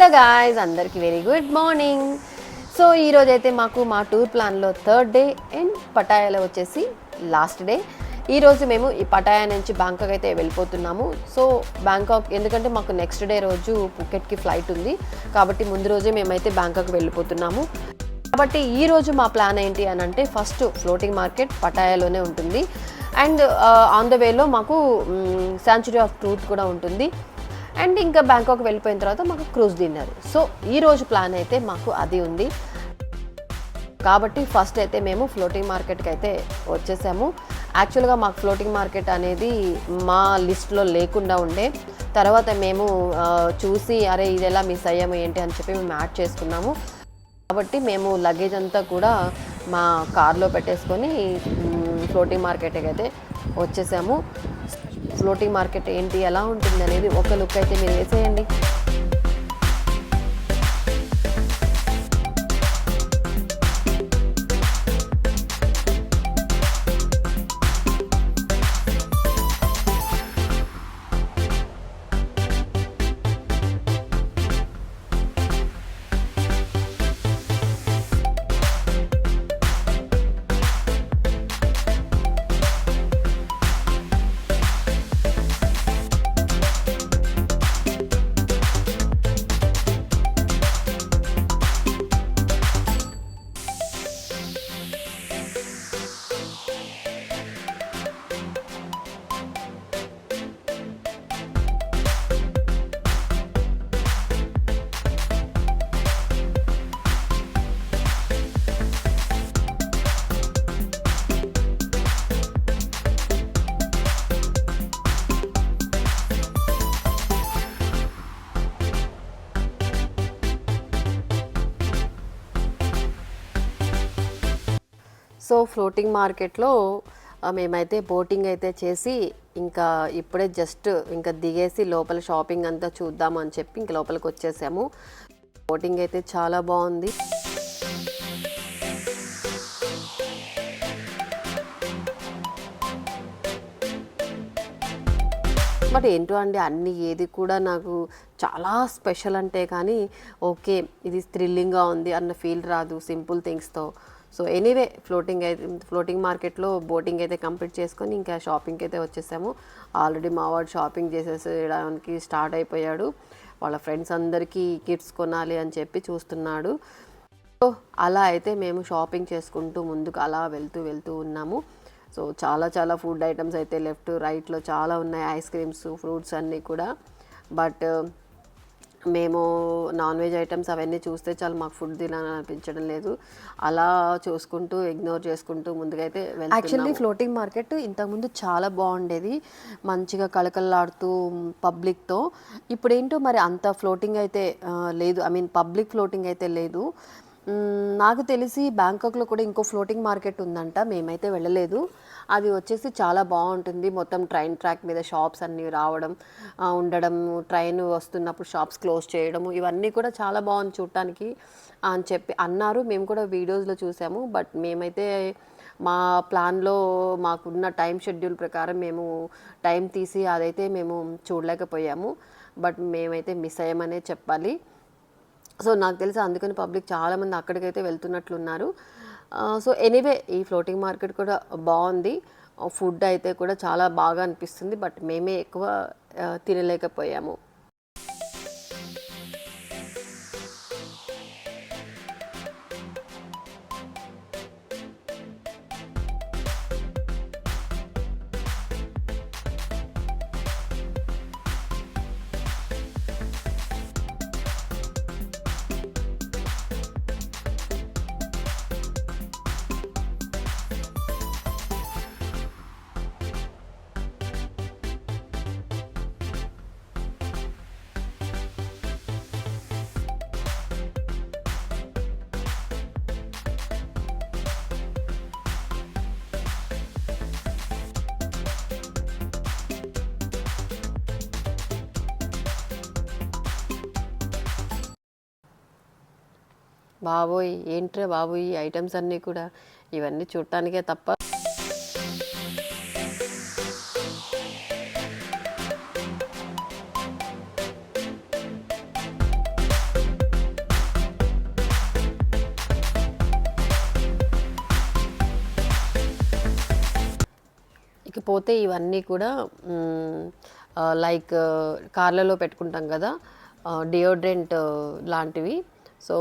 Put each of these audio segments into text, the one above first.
Hello guys, అందరికీ very good morning. So ఈరోజైతే మాకు మా టూర్ ప్లాన్లో థర్డ్ డే అండ్ పటాయాలో వచ్చేసి లాస్ట్ డే. ఈరోజు మేము ఈ పటాయా నుంచి బ్యాంకాక్ అయితే వెళ్ళిపోతున్నాము. సో బ్యాంకాక్ ఎందుకంటే మాకు నెక్స్ట్ డే రోజు పుకెట్కి ఫ్లైట్ ఉంది కాబట్టి ముందు రోజే మేమైతే బ్యాంకాక్ వెళ్ళిపోతున్నాము. కాబట్టి ఈరోజు మా ప్లాన్ ఏంటి అని అంటే ఫస్ట్ ఫ్లోటింగ్ మార్కెట్ పటాయాలోనే ఉంటుంది అండ్ ఆన్ ద వేలో మాకు శాంచురీ ఆఫ్ ట్రూత్ కూడా ఉంటుంది అండ్ ఇంకా బ్యాంకాక్ వెళ్ళిపోయిన తర్వాత మాకు క్రూజ్ డిన్నర్. సో ఈరోజు ప్లాన్ అయితే మాకు అది ఉంది కాబట్టి ఫస్ట్ అయితే మేము ఫ్లోటింగ్ మార్కెట్కి అయితే వచ్చేసాము. యాక్చువల్గా మాకు ఫ్లోటింగ్ మార్కెట్ అనేది మా లిస్ట్లో లేకుండా ఉండే, తర్వాత మేము చూసి అరే ఇది ఎలా మిస్ అయ్యాము ఏంటి అని చెప్పి మేము యాడ్ చేసుకున్నాము. కాబట్టి మేము లగేజ్ అంతా కూడా మా కార్లో పెట్టేసుకొని ఫ్లోటింగ్ మార్కెట్కి అయితే వచ్చేసాము. ఫ్లోటింగ్ మార్కెట్ ఏంటి ఎలా ఉంటుంది అనేది ఒక లుక్ అయితే మీరు వేసేయండి. సో ఫ్లోటింగ్ మార్కెట్లో మేమైతే బోటింగ్ అయితే చేసి ఇంకా ఇప్పుడే జస్ట్ ఇంకా దిగేసి లోపల షాపింగ్ అంతా చూద్దాము అని చెప్పి ఇంక లోపలికి వచ్చేసాము. బోటింగ్ అయితే చాలా బాగుంది. బట్ ఏంటో అండి అన్ని ఏది కూడా నాకు చాలా స్పెషల్ అంటే కానీ ఓకే ఇది థ్రిల్లింగ్గా ఉంది అన్న ఫీల్ రాదు సింపుల్ థింగ్స్తో. సో ఎనీవే ఫ్లోటింగ్ మార్కెట్లో బోటింగ్ అయితే కంప్లీట్ చేసుకొని ఇంకా షాపింగ్కి అయితే వచ్చేసాము. ఆల్రెడీ మావాడు షాపింగ్ చేసేసేయడానికి స్టార్ట్ అయిపోయాడు. వాళ్ళ ఫ్రెండ్స్ అందరికీ గిఫ్ట్స్ కొనాలి అని చెప్పి చూస్తున్నాడు. సో అలా అయితే మేము షాపింగ్ చేసుకుంటూ ముందుకు అలా వెళ్తూ ఉన్నాము. సో చాలా ఫుడ్ ఐటమ్స్ అయితే లెఫ్ట్ రైట్లో చాలా ఉన్నాయి, ఐస్ క్రీమ్స్ ఫ్రూట్స్ అన్నీ కూడా. బట్ మేము నాన్ వెజ్ ఐటమ్స్ అవన్నీ చూస్తే చాలా మాకు ఫుడ్ తినాలని అనిపించడం లేదు. అలా చూసుకుంటూ ఇగ్నోర్ చేసుకుంటూ ముందుకైతే వెళ్తున్నాము. యాక్చువల్లీ ఫ్లోటింగ్ మార్కెట్ ఇంతకుముందు చాలా బాగుండేది, మంచిగా కళకళలాడుతూ పబ్లిక్తో. ఇప్పుడు ఏంటో మరి అంత ఫ్లోటింగ్ అయితే లేదు, పబ్లిక్ ఫ్లోటింగ్ అయితే లేదు. నాకు తెలిసి బ్యాంకాక్లో కూడా ఇంకో ఫ్లోటింగ్ మార్కెట్ ఉందంట, మేమైతే వెళ్ళలేదు. అది వచ్చేసి చాలా బాగుంటుంది. మొత్తం ట్రైన్ ట్రాక్ మీద షాప్స్ అన్నీ రావడం ఉండడం, ట్రైన్ వస్తున్నప్పుడు షాప్స్ క్లోజ్ చేయడము, ఇవన్నీ కూడా చాలా బాగుంది చూడటానికి అని చెప్పి అన్నారు. మేము కూడా వీడియోస్లో చూసాము. బట్ మేమైతే మా ప్లాన్లో మాకున్న టైం షెడ్యూల్ ప్రకారం మేము టైం తీసి అదైతే మేము చూడలేకపోయాము. బట్ మేమైతే మిస్ అయ్యామనే చెప్పాలి. సో నాకు తెలిసి అందుకని పబ్లిక్ చాలామంది అక్కడికైతే వెళ్తున్నట్లున్నారు. సో ఎనీవే ఈ ఫ్లోటింగ్ మార్కెట్ కూడా బాగుంది, ఫుడ్ అయితే కూడా చాలా బాగా అనిపిస్తుంది. బట్ మేమే ఎక్కువ తినలేకపోయాము. బాబోయ్ ఏంట్రా బాబు ఈ ఐటమ్స్ అన్నీ కూడా, ఇవన్నీ చూడటానికే తప్ప పోతే ఇవన్నీ కూడా లైక్ కార్లలో పెట్టుకుంటాం కదా, డియోడ్రెంట్ లాంటివి. సో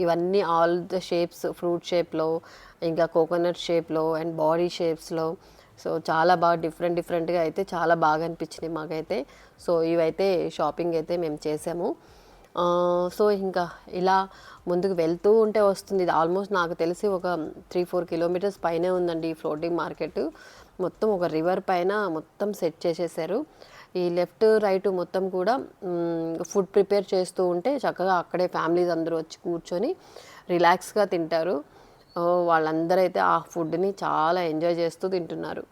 ఇవన్నీ ఆల్ ద షేప్స్, ఫ్రూట్ షేప్లో, ఇంకా కోకోనట్ షేప్లో అండ్ బాడీ షేప్స్లో. సో చాలా బాగా డిఫరెంట్గా అయితే చాలా బాగా అనిపించినాయి మాకైతే. సో ఇవైతే షాపింగ్ అయితే మేము చేసాము. సో ఇంకా ఇలా ముందుకు వెళ్తూ ఉంటే వస్తుంది. ఇది ఆల్మోస్ట్ నాకు తెలిసి ఒక 3-4 కిలోమీటర్స్ పైనే ఉందండి ఈ ఫ్లోటింగ్ మార్కెట్. మొత్తం ఒక రివర్ పైన మొత్తం సెట్ చేసేసారు. ఈ లెఫ్ట్ రైట్ మొత్తం కూడా ఫుడ్ ప్రిపేర్ చేస్తూ ఉంటే చక్కగా అక్కడే ఫ్యామిలీస్ అందరూ వచ్చి కూర్చొని రిలాక్స్గా తింటారు. వాళ్ళందరూ అయితే ఆ ఫుడ్ని చాలా ఎంజాయ్ చేస్తూ తింటున్నారు.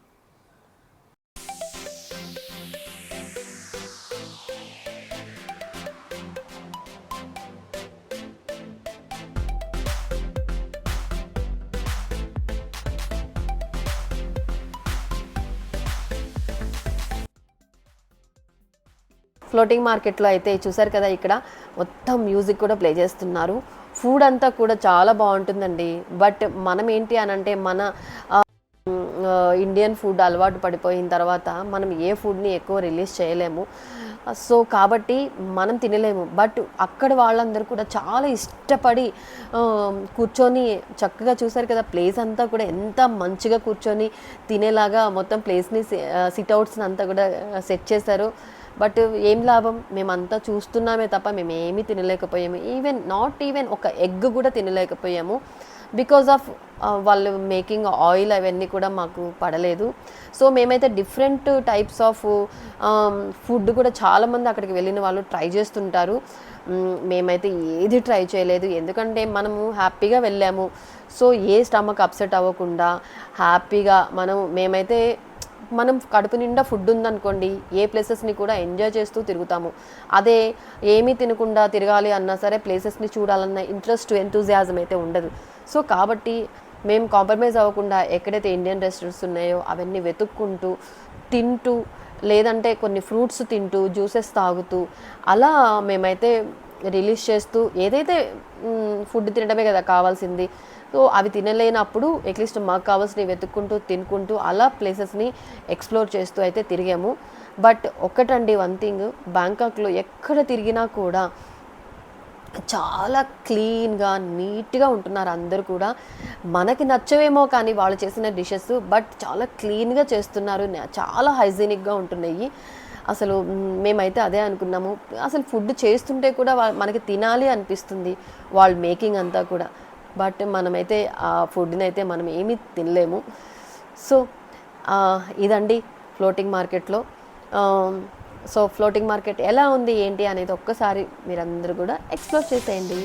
ఫ్లోటింగ్ మార్కెట్లో అయితే చూసారు కదా, ఇక్కడ మొత్తం మ్యూజిక్ కూడా ప్లే చేస్తున్నారు. ఫుడ్ అంతా కూడా చాలా బాగుంటుందండి. బట్ మనం ఏంటి అని అంటే మన ఇండియన్ ఫుడ్ అలవాటు పడిపోయిన తర్వాత మనం ఏ ఫుడ్ని ఎక్కువ రిలీజ్ చేయలేము. సో కాబట్టి మనం తినలేము. బట్ అక్కడ వాళ్ళందరూ కూడా చాలా ఇష్టపడి కూర్చొని చక్కగా చూసారు కదా, ప్లేస్ అంతా కూడా ఎంత మంచిగా కూర్చొని తినేలాగా మొత్తం ప్లేస్ని సిట్అవుట్స్ని అంతా కూడా సెట్ చేశారు. బట్ ఏం లాభం, మేమంతా చూస్తున్నామే తప్ప మేము ఏమీ తినలేకపోయాము. నాట్ ఈవెన్ ఒక ఎగ్ కూడా తినలేకపోయాము. బికాజ్ ఆఫ్ వాళ్ళు మేకింగ్ ఆయిల్ అవన్నీ కూడా మాకు పడలేదు. సో మేమైతే డిఫరెంట్ టైప్స్ ఆఫ్ ఫుడ్ కూడా చాలామంది అక్కడికి వెళ్ళిన వాళ్ళు ట్రై చేస్తుంటారు. మేమైతే ఏది ట్రై చేయలేదు, ఎందుకంటే మనము హ్యాపీగా వెళ్ళాము. సో ఏ స్టమక్ అప్సెట్ అవ్వకుండా హ్యాపీగా మేమైతే మనం కడుపు నిండా ఫుడ్ ఉందనుకోండి, ఏ ప్లేసెస్ని కూడా ఎంజాయ్ చేస్తూ తిరుగుతాము. అదే ఏమీ తినకుండా తిరగాలి అన్నా సరే ప్లేసెస్ని చూడాలన్న ఇంట్రెస్ట్, ఎంతూజియాజం అయితే ఉండదు. సో కాబట్టి మేము కాంప్రమైజ్ అవ్వకుండా ఎక్కడైతే ఇండియన్ రెస్టారెంట్స్ ఉన్నాయో అవన్నీ వెతుక్కుంటూ తింటూ, లేదంటే కొన్ని ఫ్రూట్స్ తింటూ, జ్యూసెస్ తాగుతూ అలా మేమైతే రిలీజ్ చేస్తూ, ఏదైతే ఫుడ్ తినడమే కదా కావాల్సింది, సో అవి తినలేనప్పుడు అట్లీస్ట్ మాకు కావాల్సినవి వెతుక్కుంటూ తినుకుంటూ అలా ప్లేసెస్ని ఎక్స్ప్లోర్ చేస్తూ అయితే తిరిగాము. బట్ ఒక్కటండి, వన్ థింగ్, బ్యాంకాక్లో ఎక్కడ తిరిగినా కూడా చాలా క్లీన్గా నీట్గా ఉంటున్నారు అందరూ కూడా. మనకి నచ్చవేమో కానీ వాళ్ళు చేసిన డిషెస్, బట్ చాలా క్లీన్గా చేస్తున్నారు, చాలా హైజీనిక్గా ఉంటున్నాయి. అసలు మేమైతే అదే అనుకున్నాము. అసలు ఫుడ్ చేస్తుంటే కూడా మనకి తినాలి అనిపిస్తుంది వాళ్ళు మేకింగ్ అంతా కూడా. బట్ మనమైతే ఆ ఫుడ్ని అయితే మనం ఏమీ తినలేము. సో ఇదండి ఫ్లోటింగ్ మార్కెట్లో. సో ఫ్లోటింగ్ మార్కెట్ ఎలా ఉంది ఏంటి అనేది ఒక్కసారి మీరందరూ కూడా ఎక్స్ప్లోర్ చేసేయండి.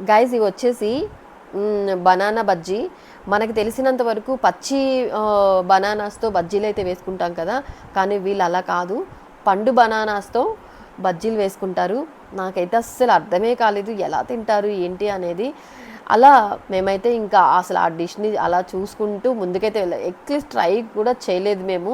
గైస్, ఇవి వచ్చేసి బనానా బజ్జీ. మనకి తెలిసినంత వరకు పచ్చి బనానాస్తో బజ్జీలు అయితే వేసుకుంటాం కదా, కానీ వీళ్ళు అలా కాదు, పండు బనానాస్తో బజ్జీలు వేసుకుంటారు. నాకైతే అస్సలు అర్థమే కాలేదు ఎలా తింటారు ఏంటి అనేది. అలా మేమైతే ఇంకా అసలు ఆ డిష్ని అలా చూసుకుంటూ ముందుకైతే అట్లీస్ట్ ట్రై కూడా చేయలేదు మేము.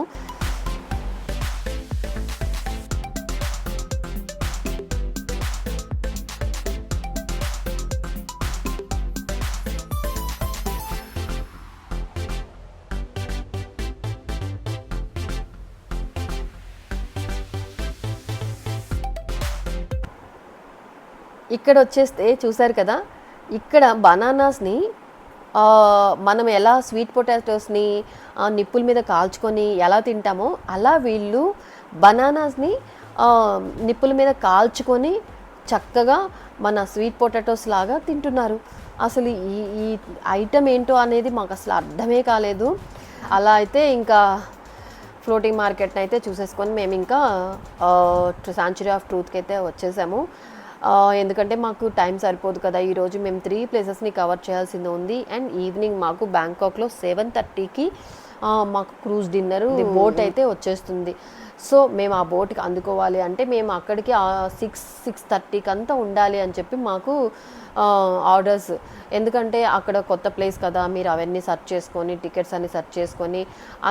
ఇక్కడ వచ్చేస్తే చూసారు కదా, ఇక్కడ బనానాస్ని మనం ఎలా స్వీట్ పొటాటోస్ని నిప్పుల మీద కాల్చుకొని ఎలా తింటామో అలా వీళ్ళు బనానాస్ని నిప్పుల మీద కాల్చుకొని చక్కగా మన స్వీట్ పొటాటోస్ లాగా తింటున్నారు. అసలు ఈ ఈ ఐటమ్ ఏంటో అనేది మాకు అసలు అర్థమే కాలేదు. అలా అయితే ఇంకా ఫ్లోటింగ్ మార్కెట్ని అయితే చూసేసుకొని మేము ఇంకా శాంచురీ ఆఫ్ ట్రూత్కి అయితే వచ్చేసాము. ఎందుకంటే మాకు టైం సరిపోదు కదా, ఈరోజు మేము 3 ప్లేసెస్ని కవర్ చేయాల్సింది ఉంది. అండ్ ఈవినింగ్ మాకు బ్యాంకాక్లో 7:30కి మాకు క్రూజ్ డిన్నరు బోట్ అయితే వచ్చేస్తుంది. సో మేము ఆ బోట్కి అందుకోవాలి అంటే మేము అక్కడికి 6-6:30కి అంతా ఉండాలి అని చెప్పి మాకు ఆర్డర్స్. ఎందుకంటే అక్కడ కొత్త ప్లేస్ కదా, మీరు అవన్నీ సెర్చ్ చేసుకొని టికెట్స్ అన్ని సెర్చ్ చేసుకొని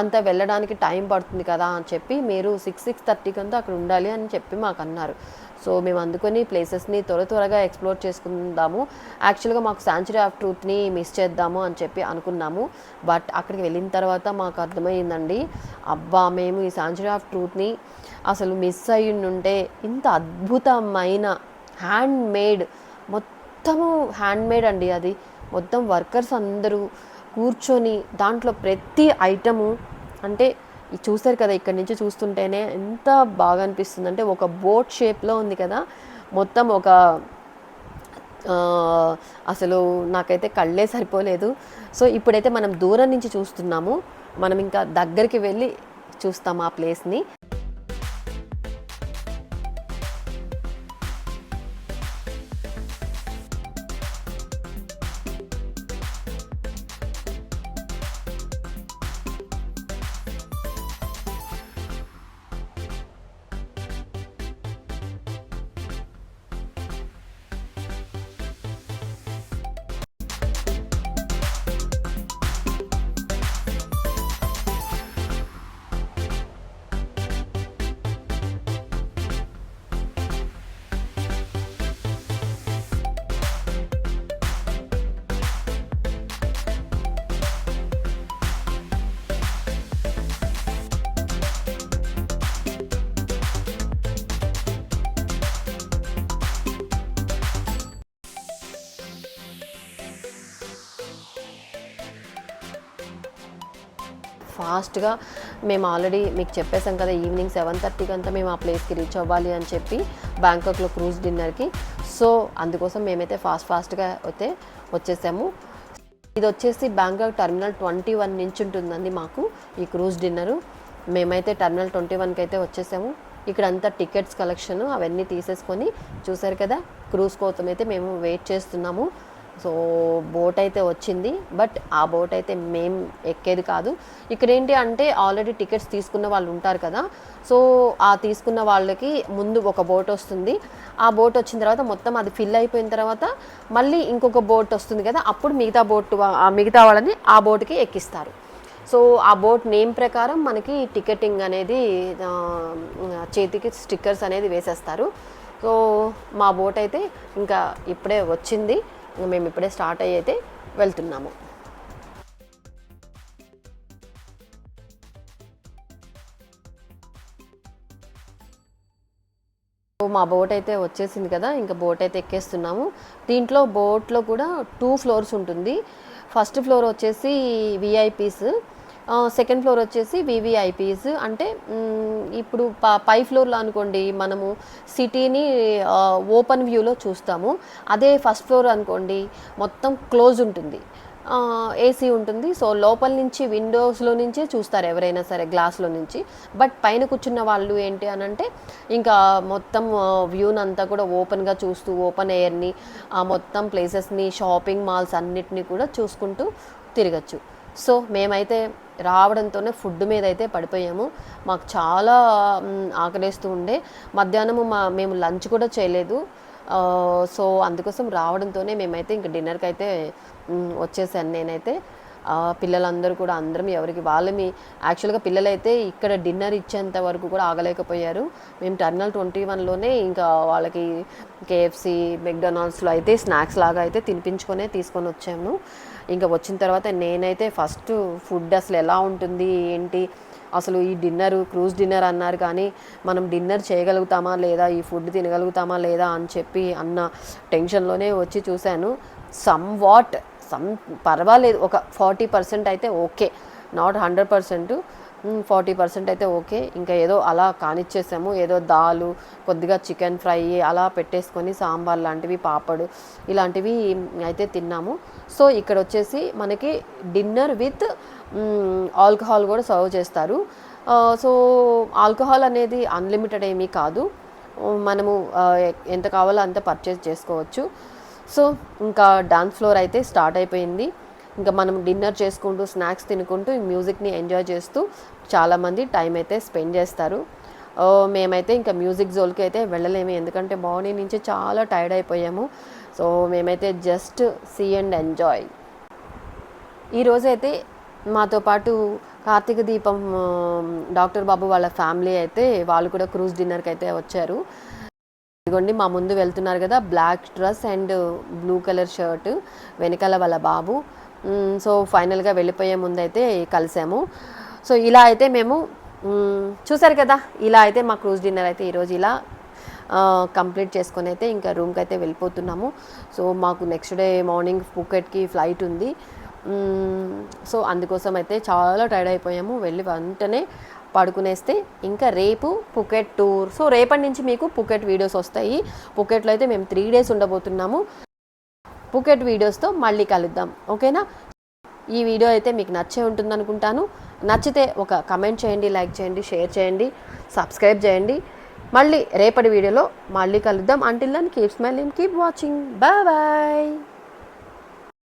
అంత వెళ్ళడానికి టైం పడుతుంది కదా అని చెప్పి మీరు 6-6:30కి అంతా అక్కడ ఉండాలి అని చెప్పి మాకు అన్నారు. సో మేము అందుకొని ప్లేసెస్ని త్వరగా ఎక్స్ప్లోర్ చేసుకుందాము. యాక్చువల్గా మాకు శాంచురీ ఆఫ్ ట్రూత్ని మిస్ చేద్దాము అని చెప్పి అనుకున్నాము. బట్ అక్కడికి వెళ్ళిన తర్వాత మాకు అర్థమైందండి, అబ్బా మేము ఈ శాంచురీ ఆఫ్ ట్రూత్ని అసలు మిస్ అయ్యి ఉంటే, ఇంత అద్భుతమైన హ్యాండ్ మేడ్ అండి. అది మొత్తం వర్కర్స్ అందరూ కూర్చొని దాంట్లో ప్రతి ఐటము అంటే చూస్తారు కదా, ఇక్కడి నుంచి చూస్తుంటేనే ఎంత బాగా అనిపిస్తుంది అంటే ఒక బోట్ షేప్లో ఉంది కదా మొత్తం. ఒక అసలు నాకైతే కళ్ళే సరిపోలేదు. సో ఇప్పుడైతే మనం దూరం నుంచి చూస్తున్నాము, మనం ఇంకా దగ్గరికి వెళ్ళి చూస్తాం ఆ ప్లేస్ని. ఫాస్ట్గా మేము ఆల్రెడీ మీకు చెప్పేసాం కదా, ఈవినింగ్ 7:30కి అంతా మేము ఆ ప్లేస్కి రీచ్ అవ్వాలి అని చెప్పి బ్యాంకాక్లో క్రూజ్ డిన్నర్కి. సో అందుకోసం మేమైతే ఫాస్ట్గా అయితే వచ్చేసాము. ఇది వచ్చేసి బ్యాంకాక్ టర్మినల్ 21 నుంచి ఉంటుందండి మాకు ఈ క్రూజ్ డిన్నరు. మేమైతే టర్మినల్ 21కి అయితే వచ్చేసాము. ఇక్కడ అంతా టికెట్స్ కలెక్షన్ అవన్నీ తీసేసుకొని చూసారు కదా, క్రూజ్ కోసం అయితే మేము వెయిట్ చేస్తున్నాము. సో బోట్ అయితే వచ్చింది, బట్ ఆ బోట్ అయితే మేము ఎక్కేది కాదు. ఇక్కడ ఏంటి అంటే ఆల్రెడీ టికెట్స్ తీసుకున్న వాళ్ళు ఉంటారు కదా, సో ఆ తీసుకున్న వాళ్ళకి ముందు ఒక బోట్ వస్తుంది. ఆ బోట్ వచ్చిన తర్వాత మొత్తం అది ఫిల్ అయిపోయిన తర్వాత మళ్ళీ ఇంకొక బోట్ వస్తుంది కదా, అప్పుడు మిగతా వాళ్ళని ఆ బోట్కి ఎక్కిస్తారు. సో ఆ బోట్ నేమ్ ప్రకారం మనకి టికెటింగ్ అనేది చేతికి స్టిక్కర్స్ అనేది వేసేస్తారు. సో మా బోట్ అయితే ఇంకా ఇప్పుడే వచ్చింది, మేము ఇప్పుడే స్టార్ట్ అయ్యి అయితే వెళ్తున్నాము. మా బోట్ అయితే వచ్చేసింది కదా, ఇంకా బోట్ అయితే ఎక్కేస్తున్నాము. దీంట్లో బోట్లో కూడా 2 ఫ్లోర్స్ ఉంటుంది. ఫస్ట్ ఫ్లోర్ వచ్చేసి విఐపీస్, సెకండ్ ఫ్లోర్ వచ్చేసి వివిఐపీస్. అంటే ఇప్పుడు పై ఫ్లోర్లో అనుకోండి మనము సిటీని ఓపెన్ వ్యూలో చూస్తాము. అదే ఫస్ట్ ఫ్లోర్ అనుకోండి మొత్తం క్లోజ్ ఉంటుంది, ఏసీ ఉంటుంది. సో లోపల నుంచి విండోస్లో నుంచే చూస్తారు ఎవరైనా సరే, గ్లాస్లో నుంచి. బట్ పైన కూర్చున్న వాళ్ళు ఏంటి అని అంటే ఇంకా మొత్తం వ్యూని అంతా కూడా ఓపెన్గా చూస్తూ ఓపెన్ ఎయిర్ని మొత్తం ప్లేసెస్ని షాపింగ్ మాల్స్ అన్నిటినీ కూడా చూసుకుంటూ తిరగచ్చు. సో మేమైతే రావడంతోనే ఫుడ్ మీద అయితే పడిపోయాము. మాకు చాలా ఆకలేస్తూ ఉండే. మధ్యాహ్నము మేము లంచ్ కూడా చేయలేదు. సో అందుకోసం రావడంతోనే మేమైతే ఇంక డిన్నర్కి అయితే వచ్చేసాను నేనైతే. పిల్లలందరూ కూడా అందరం ఎవరికి వాళ్ళమి. యాక్చువల్గా పిల్లలైతే ఇక్కడ డిన్నర్ ఇచ్చేంత వరకు కూడా ఆగలేకపోయారు. మేము టర్మినల్ 21లోనే ఇంకా వాళ్ళకి కేఎఫ్సి మెక్డొనాల్డ్స్లో అయితే స్నాక్స్ లాగా అయితే తీసుకొని వచ్చాము. ఇంకా వచ్చిన తర్వాత నేనైతే ఫస్ట్ ఫుడ్ అసలు ఎలా ఉంటుంది ఏంటి, అసలు ఈ క్రూజ్ డిన్నర్ అన్నారు కానీ మనం డిన్నర్ చేయగలుగుతామా లేదా, ఈ ఫుడ్ తినగలుగుతామా లేదా అని చెప్పి అన్న టెన్షన్లోనే వచ్చి చూశాను. పర్వాలేదు, ఒక 40% అయితే ఓకే, నాట్ 100%, 40% అయితే ఓకే. ఇంకా ఏదో అలా కానిచ్చేసాము. ఏదో దాలు, కొద్దిగా చికెన్ ఫ్రై అలా పెట్టేసుకొని సాంబార్ లాంటివి, పాపడు ఇలాంటివి అయితే తిన్నాము. సో ఇక్కడ వచ్చేసి మనకి డిన్నర్ విత్ ఆల్కహాల్ కూడా సర్వ్ చేస్తారు. సో ఆల్కహాల్ అనేది అన్లిమిటెడ్ ఏమీ కాదు. మనము ఎంత కావాలో అంత పర్చేస్ చేసుకోవచ్చు. సో ఇంకా డాన్స్ ఫ్లోర్ అయితే స్టార్ట్ అయిపోయింది. ఇంకా మనం డిన్నర్ చేసుకుంటూ స్నాక్స్ తినుకుంటూ మ్యూజిక్ని ఎంజాయ్ చేస్తూ చాలామంది టైం అయితే స్పెండ్ చేస్తారు. మేమైతే ఇంకా మ్యూజిక్ జోన్కి అయితే వెళ్ళలేము, ఎందుకంటే మార్నింగ్ నుంచి చాలా టైర్డ్ అయిపోయాము. సో మేమైతే జస్ట్ సీ అండ్ ఎంజాయ్. ఈరోజైతే మాతో పాటు కార్తీక దీపం డాక్టర్ బాబు వాళ్ళ ఫ్యామిలీ అయితే వాళ్ళు కూడా క్రూజ్ డిన్నర్కి అయితే వచ్చారు. ఇదిగోండి మా ముందు వెళ్తున్నారు కదా, black dress and blue colour shirt, వెనకాల వాళ్ళ బాబు. సో ఫైనల్గా వెళ్ళిపోయే ముందు అయితే కలిసాము. సో ఇలా అయితే మేము చూసారు కదా, ఇలా అయితే మా క్రూజ్ డిన్నర్ అయితే ఈరోజు ఇలా కంప్లీట్ చేసుకొని అయితే ఇంకా రూమ్కి అయితే వెళ్ళిపోతున్నాము. సో మాకు నెక్స్ట్ డే మార్నింగ్ ఫుకెట్కి ఫ్లైట్ ఉంది. సో అందుకోసం అయితే చాలా టైర్డ్ అయిపోయాము. వెళ్ళి వెంటనే పడుకునేస్తే ఇంకా రేపు పుకెట్ టూర్. సో రేపటి నుంచి మీకు పుకెట్ వీడియోస్ వస్తాయి. పుకెట్లో అయితే మేము 3 days ఉండబోతున్నాము. పుకెట్ వీడియోస్తో మళ్ళీ కలుద్దాం, ఓకేనా? ఈ వీడియో అయితే మీకు నచ్చే ఉంటుంది అనుకుంటాను. నచ్చితే ఒక కమెంట్ చేయండి, లైక్ చేయండి, షేర్ చేయండి, సబ్స్క్రైబ్ చేయండి. మళ్ళీ రేపటి వీడియోలో మళ్ళీ కలుద్దాం. Until then keep smiling, keep watching, bye bye.